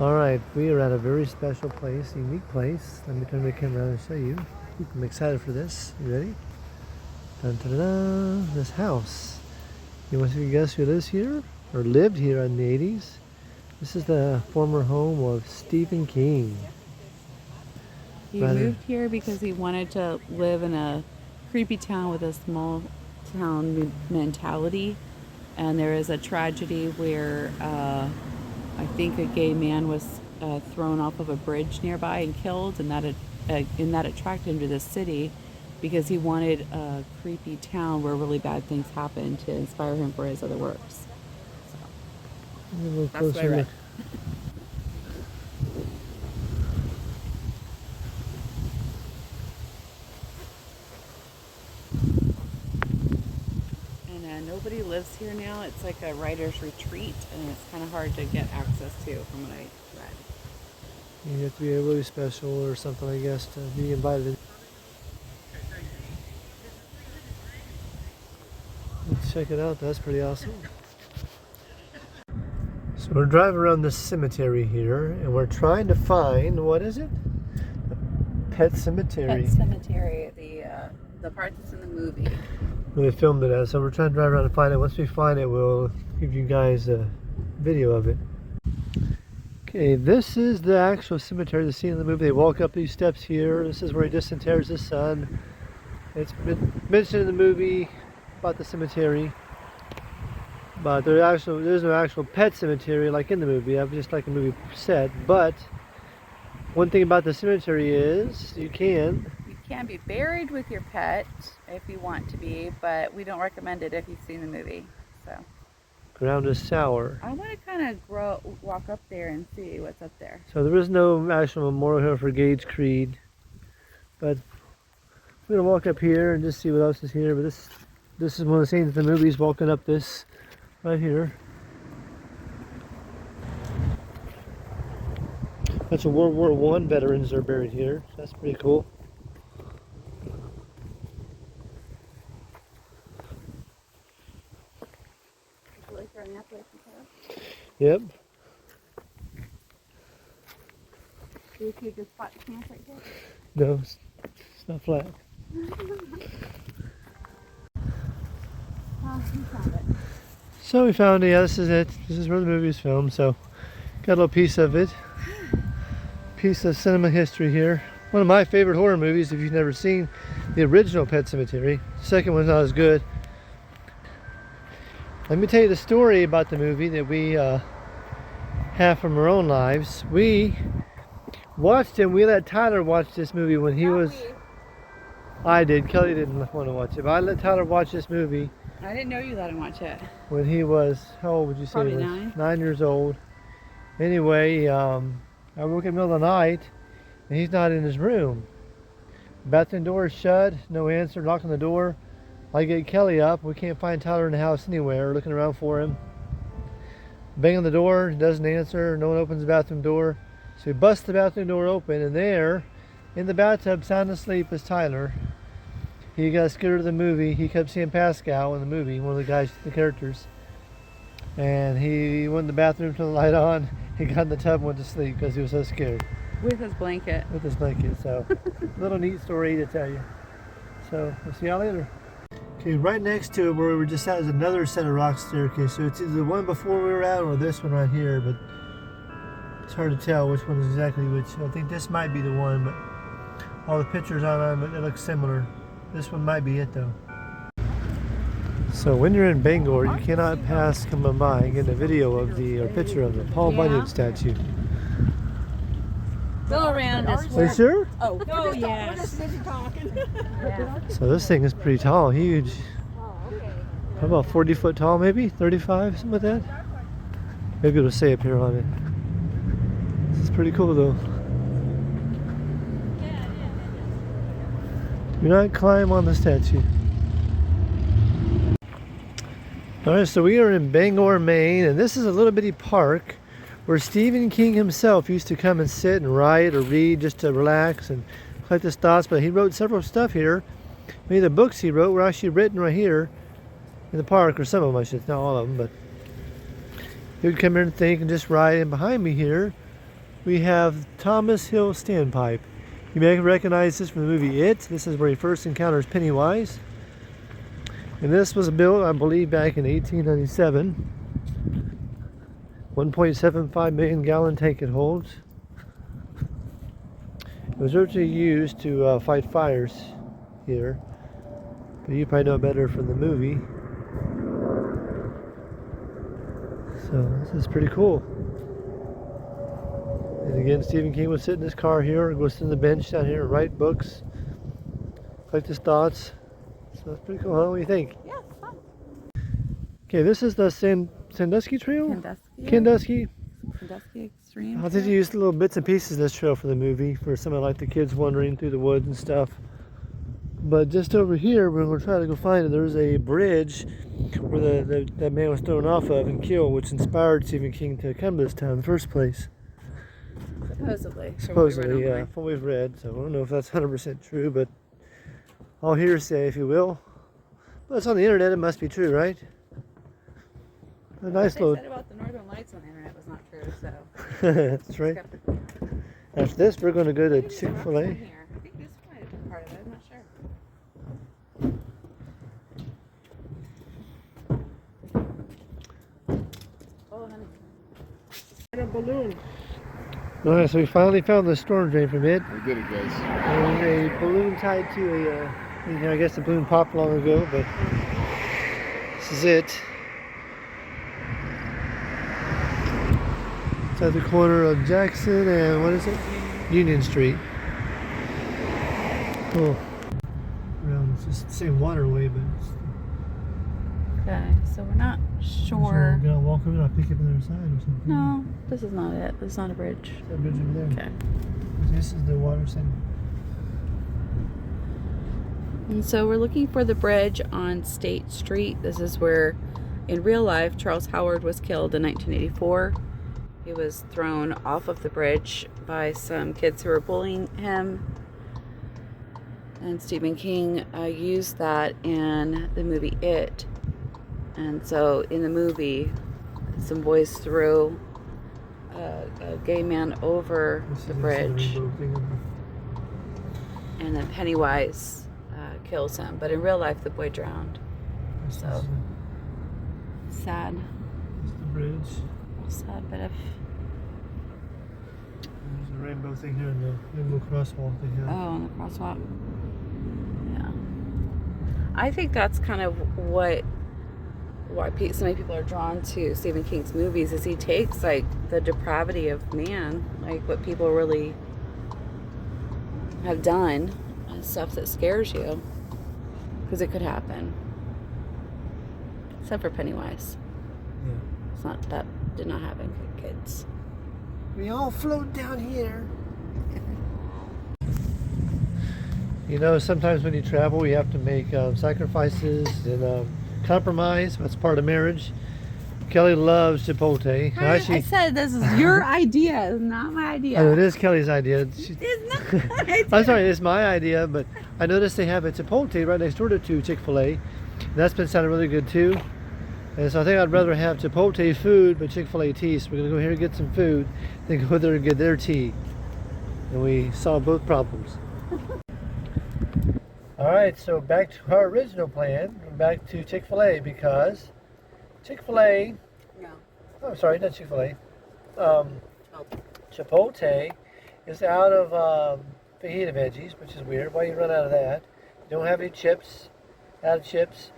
Alright, we are at a very special place, unique place. Let me turn the camera around and show you. I'm excited for this. You ready? Dun, dun, dun, dun. This house. You want to guess who lives here? Or lived here in the 80s? This is the former home of Stephen King. He moved here because he wanted to live in a creepy town with a small town mentality. And there is a tragedy where I think a gay man was thrown off of a bridge nearby and killed, and that attracted him to this city because he wanted a creepy town where really bad things happen to inspire him for his other works. So, that's what I read. Nobody lives here now. It's like a writer's retreat, and it's kind of hard to get access to from what I read. You have to be really special or something, I guess, to be invited. Let's check it out. That's pretty awesome. So we're driving around this cemetery here, and we're trying to find, what is it? A pet cemetery. Pet cemetery, the part that's in the movie. Where they filmed it at. So we're trying to drive around and find it. Once we find it, we'll give you guys a video of it. Okay, this is the actual cemetery, the scene in the movie. They walk up these steps here. This is where he disinterreds his son. It's been mentioned in the movie about the cemetery, but there's no actual pet cemetery like in the movie. It's just like a movie set. But one thing about the cemetery is you can be buried with your pet if you want to be, but we don't recommend it if you've seen the movie. So ground is sour. I want to kind of walk up there and see what's up there. So there is no actual memorial here for Gage Creed, but we're gonna walk up here and just see what else is here. But this is one of the scenes in the movie. He's walking up this right here. That's a World War I veterans are buried here. That's pretty cool. Yep. Do you take this flat camp right here? No, it's not flat. You found it. So we found it. Yeah, this is it. This is where the movie is filmed. So got a little piece of it. Piece of cinema history here. One of my favorite horror movies. If you've never seen the original Pet Sematary, the second one's not as good. Let me tell you the story about the movie that we have from our own lives. We watched it. We let Tyler watch this movie when he was... I did. Kelly didn't want to watch it, but I let Tyler watch this movie. I didn't know you let him watch it. When he was, how old would you say? Probably he was? 9. 9 years old. Anyway, I woke in the middle of the night, and he's not in his room. Bathroom door is shut, no answer, knock on the door. I get Kelly up. We can't find Tyler in the house anywhere. We're looking around for him. Bang on the door, doesn't answer. No one opens the bathroom door. So we bust the bathroom door open, and there, in the bathtub, sound asleep, is Tyler. He got scared of the movie. He kept seeing Pascal in the movie, one of the guys, the characters. And he went in the bathroom, turned the light on. He got in the tub and went to sleep because he was so scared. With his blanket. With his blanket. So, little neat story to tell you. So, we'll see y'all later. Okay, right next to it where we were just at is another set of rock staircase. So it's either the one before we were at or this one right here, but it's hard to tell which one is exactly which. I think this might be the one, but all the pictures on them, it looks similar. This one might be it though. So when you're in Bangor, you cannot pass coming by and get a video of the, or picture of the Paul Bunyan statue. Go around this Are you sure? Oh, yes. So this thing is pretty tall, huge. How about 40 foot tall maybe? 35, something like that? Maybe it'll say up here on it. This is pretty cool though. Do not climb on the statue. Alright, so we are in Bangor, Maine, and this is a little bitty park where Stephen King himself used to come and sit and write or read just to relax and collect his thoughts. But he wrote several stuff here. Many of the books he wrote were actually written right here in the park, or some of them I should, not all of them, but he would come here and think and just write. And behind me here we have Thomas Hill Standpipe. You may recognize this from the movie It. This is where he first encounters Pennywise. And this was built, I believe, back in 1897. 1.75 million gallon tank it holds. It was originally used to fight fires here, but you probably know better from the movie. So this is pretty cool. And again, Stephen King would sit in his car here, or go sit on the bench down here and write books, collect his thoughts. So that's pretty cool, huh? What do you think? Yeah, it's fun. Okay, this is the Sandusky Trail? Sandusky Extreme. I think you used little bits and pieces of this trail for the movie, for something like the kids wandering through the woods and stuff. But just over here, we're going to try to go find it. There's a bridge where that man was thrown off of and killed, which inspired Stephen King to come to this town in the first place. Supposedly, yeah, from what we've read. So I don't know if that's 100% true, but all hearsay, if you will. But it's on the internet, it must be true, right? A nice What little. they said about the Northern Lights on the internet was not true, so. That's right. After this, we're going to go to Chick-fil-A. I think this might have been part of it. I'm not sure. Oh, honey. And a balloon. Alright, so we finally found the storm drain from it. We did it, guys. There's a balloon tied to a, I guess the balloon popped long ago, but this is it. It's at the corner of Jackson and what is it? Union Street. Cool. Around, it's just the same waterway, but it's, Okay, so we're not so sure. we're gonna walk over and I'll pick it on the other side or something. No, this is not it. This is not a bridge. That bridge over there. Okay. This is the water center. And so we're looking for the bridge on State Street. This is where, in real life, Charles Howard was killed in 1984. He was thrown off of the bridge by some kids who were bullying him. And Stephen King used that in the movie It. And so in the movie, some boys threw a gay man over the bridge. And then Pennywise kills him. But in real life, the boy drowned. So sad. There's the bridge. Sad bit of. There's a rainbow thing here and the rainbow crosswalk thing here. Oh, on the crosswalk. Yeah. I think that's kind of why so many people are drawn to Stephen King's movies, is he takes like the depravity of man, like what people really have done, and stuff that scares you, because it could happen. Except for Pennywise. Yeah. It's not, that did not happen, kids. We all float down here. You know, sometimes when you travel, you have to make sacrifices and compromise. That's part of marriage. Kelly loves Chipotle. I said this is your idea, it's not my idea. I know, it is Kelly's idea. It's not my idea. I'm sorry, it's my idea, but I noticed they have a Chipotle right next door to Chick-fil-A. And that's been sounding really good too. And so I think I'd rather have Chipotle food but Chick-fil-A tea. So we're going to go here and get some food, then go there and get their tea. And we solve both problems. Alright, so back to our original plan. We're back to Chick-fil-A because Chick-fil-A, No. oh sorry, not Chick-fil-A, Chipotle is out of fajita veggies, which is weird. Why you run out of that? You don't have any chips, out of chips,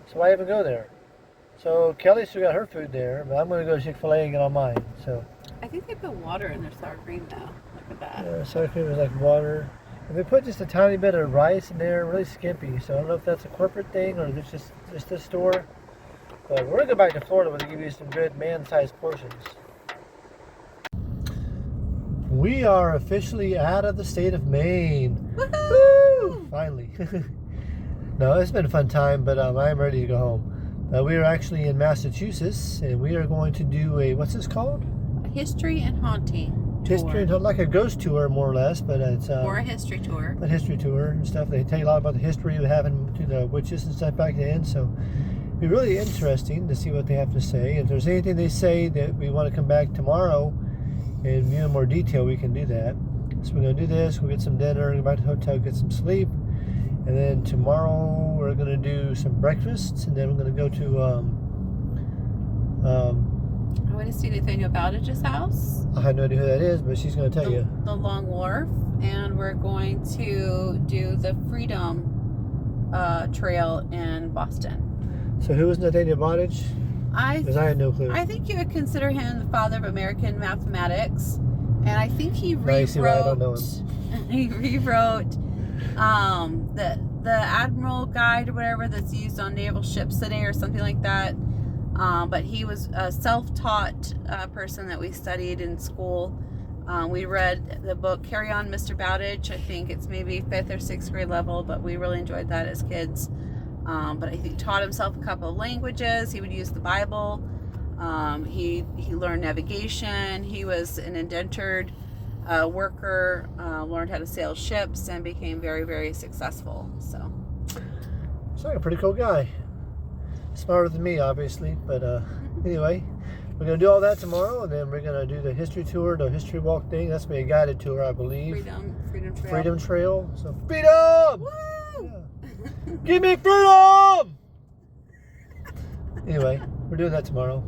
so why even go there? So Kelly still got her food there, but I'm going to go to Chick-fil-A and get on mine. So I think they put water in their sour cream though. Look at that. sour cream is like water. And they put just a tiny bit of rice in there, really skimpy. So I don't know if that's a corporate thing or it's just this store. But we're going to go back to Florida where they give you some good man-sized portions. We are officially out of the state of Maine. Woo! Finally. No, it's been a fun time, but I'm ready to go home. We are actually in Massachusetts, and we are going to do a, what's this called? A history and haunting History, tour. like a ghost tour, more or less, but it's Or a history tour. a history tour and stuff. They tell you a lot about the history of having to the witches and stuff back then. So it'd be really interesting to see what they have to say. If there's anything they say that we want to come back tomorrow and view in more detail, we can do that. So we're going to do this, we'll get some dinner, go back to the hotel, get some sleep, and then tomorrow we're going to do some breakfast, and then we're going to go to I want to see Nathaniel Bowditch's house. I have no idea who that is, but she's going to tell you. The Long Wharf, and we're going to do the Freedom Trail in Boston. So who is Nathaniel Bowditch? Because I had no clue. I think you would consider him the father of American mathematics, and I think he Now you see why I don't know him. he rewrote the Admiral Guide or whatever that's used on naval ships today or something like that. But he was a self-taught person that we studied in school. We read the book Carry On, Mr. Bowditch. I think it's maybe 5th or 6th grade level, but we really enjoyed that as kids. But I think he taught himself a couple of languages. He would use the Bible. He learned navigation. He was an indentured worker, learned how to sail ships, and became very, very successful. So, like a pretty cool guy. Smarter than me, obviously. But anyway, we're going to do all that tomorrow, and then we're going to do the history tour, the history walk thing. That's going to be a guided tour, I believe. Freedom Trail. Freedom Trail. So, freedom! Woo! Yeah. Give me freedom! Anyway, we're doing that tomorrow.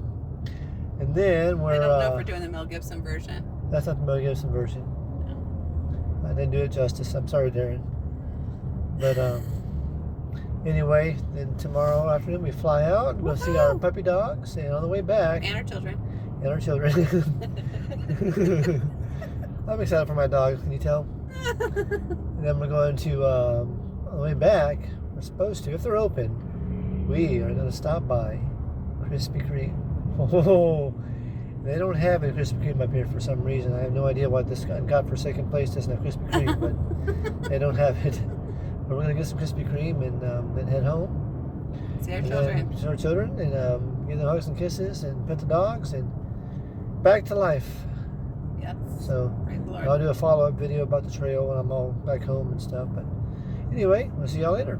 And then we're... I don't know if we're doing the Mel Gibson version. That's not the Mel Gibson version. No. I didn't do it justice. I'm sorry, Darren. But anyway, then tomorrow afternoon we fly out. We'll see our puppy dogs, and on the way back... And our children. And our children. I'm excited for my dogs, can you tell? And then we're going to, on the way back, we're supposed to, if they're open, we are going to stop by Krispy Kreme. Oh, they don't have a Krispy Kreme up here for some reason. I have no idea why this godforsaken place doesn't have Krispy Kreme, but they don't have it. But we're going to get some Krispy Kreme and then head home. See our children. See our children and give them hugs and kisses and pet the dogs and back to life. Yes. So Praise the Lord. I'll do a follow-up video about the trail when I'm all back home and stuff. But anyway, we'll see y'all later.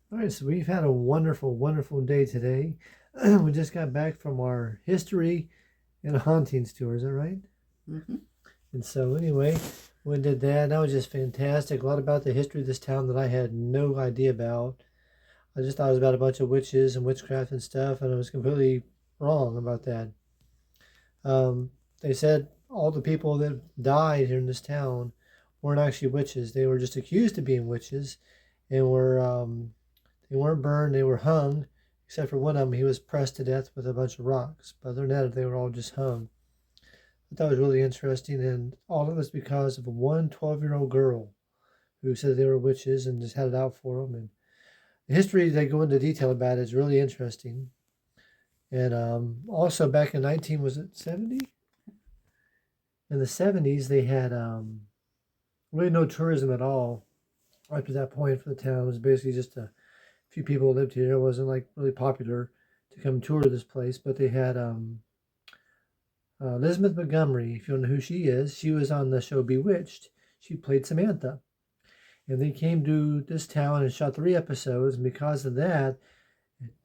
All right, so we've had a wonderful, wonderful day today. We just got back from our history and hauntings tour, is that right? Mm-hmm. And so anyway, we did that. That was just fantastic. A lot about the history of this town that I had no idea about. I just thought it was about a bunch of witches and witchcraft and stuff, and I was completely wrong about that. They said all the people that died here in this town weren't actually witches. They were just accused of being witches, and they weren't burned. They were hung, except for one of them. He was pressed to death with a bunch of rocks. But other than that, they were all just hung. I thought it was really interesting, and all of it was because of one 12-year-old girl who said they were witches and just had it out for them. And the history they go into detail about is really interesting. And also back in 70? In the 70s, they had really no tourism at all. Up to that point for the town, it was basically just a few people lived here. It wasn't like really popular to come tour this place, but they had Elizabeth Montgomery, if you don't know who she is. She was on the show Bewitched. She played Samantha. And they came to this town and shot 3 episodes, and because of that,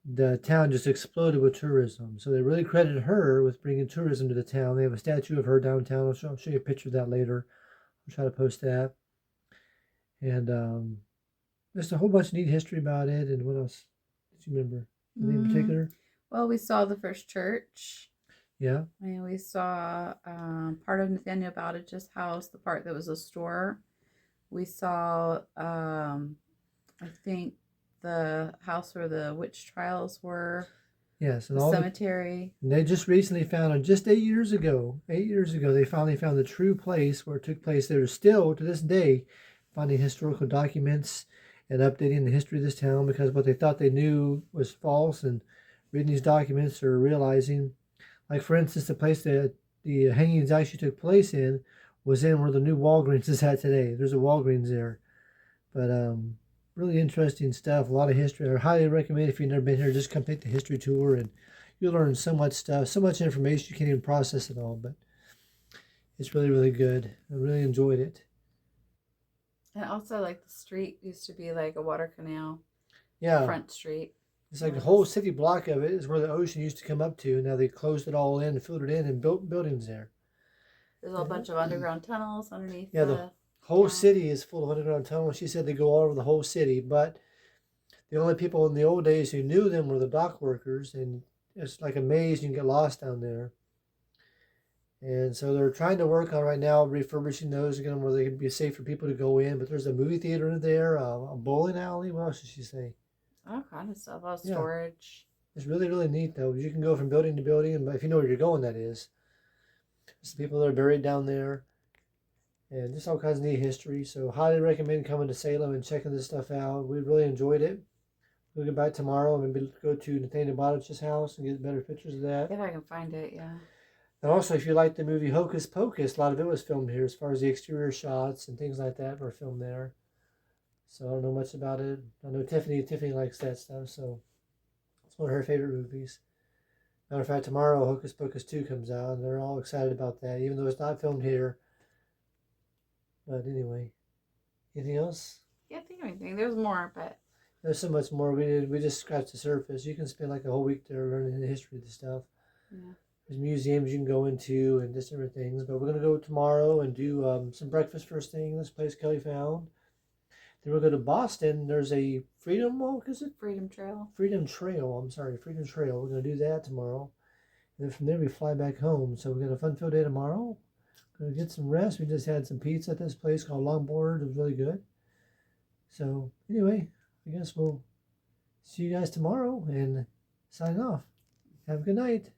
the town just exploded with tourism. So they really credited her with bringing tourism to the town. They have a statue of her downtown. I'll show you a picture of that later. I'll try to post that. And just a whole bunch of neat history about it. And what else did you remember? Anything in particular? Well, we saw the first church. Yeah. And we saw part of Nathaniel Bowditch's house, the part that was a store. We saw, I think, the house where the witch trials were. Yes, and the all cemetery. And they just recently found, just 8 years ago, they finally found the true place where it took place. They're still, to this day, finding historical documents and updating the history of this town, because what they thought they knew was false, and reading these documents they're realizing, like for instance, the place that the hangings actually took place in was in where the new Walgreens is at today. There's a Walgreens there. But really interesting stuff, a lot of history. I highly recommend, if you've never been here, just come take the history tour, and you'll learn so much stuff, so much information you can't even process it all, but it's really, really good. I really enjoyed it. And also, like, the street used to be like a water canal. Yeah. Front street. It's like the whole city block of it is where the ocean used to come up to. Now they closed it all in and filled it in and built buildings there. There's a bunch of underground tunnels underneath Yeah, the whole town. city is full of underground tunnels. She said they go all over the whole city, but the only people in the old days who knew them were the dock workers, and it's like a maze. You can get lost down there. And so they're trying to work on right now refurbishing those again where they can be safe for people to go in. But there's a movie theater in there, a bowling alley. What else did she say? All kind of stuff. All Yeah. storage. It's really, really neat though. You can go from building to building, and if you know where you're going, that is. There's people that are buried down there, and just all kinds of neat history. So highly recommend coming to Salem and checking this stuff out. We really enjoyed it. We'll get back tomorrow and maybe go to Nathaniel Bodich's house and get better pictures of that. If I can find it, yeah. And also, if you like the movie Hocus Pocus, a lot of it was filmed here as far as the exterior shots and things like that were filmed there. So I don't know much about it. I know Tiffany likes that stuff, so it's one of her favorite movies. Matter of fact, tomorrow Hocus Pocus 2 comes out, and they're all excited about that, even though it's not filmed here. But anyway, anything else? Can't think of anything. There's more, but There's so much more. We just scratched the surface. You can spend like a whole week there learning the history of the stuff. yeah. There's museums you can go into and just different things. But we're going to go tomorrow and do some breakfast first thing. This place Kelly found. Then we'll go to Boston. There's a Freedom Walk, is it? Freedom Trail. Freedom Trail. I'm sorry, Freedom Trail. We're going to do that tomorrow. And then from there we fly back home. So we got a fun-filled day tomorrow. Going to get some rest. We just had some pizza at this place called Longboard. It was really good. So anyway, I guess we'll see you guys tomorrow and sign off. Have a good night.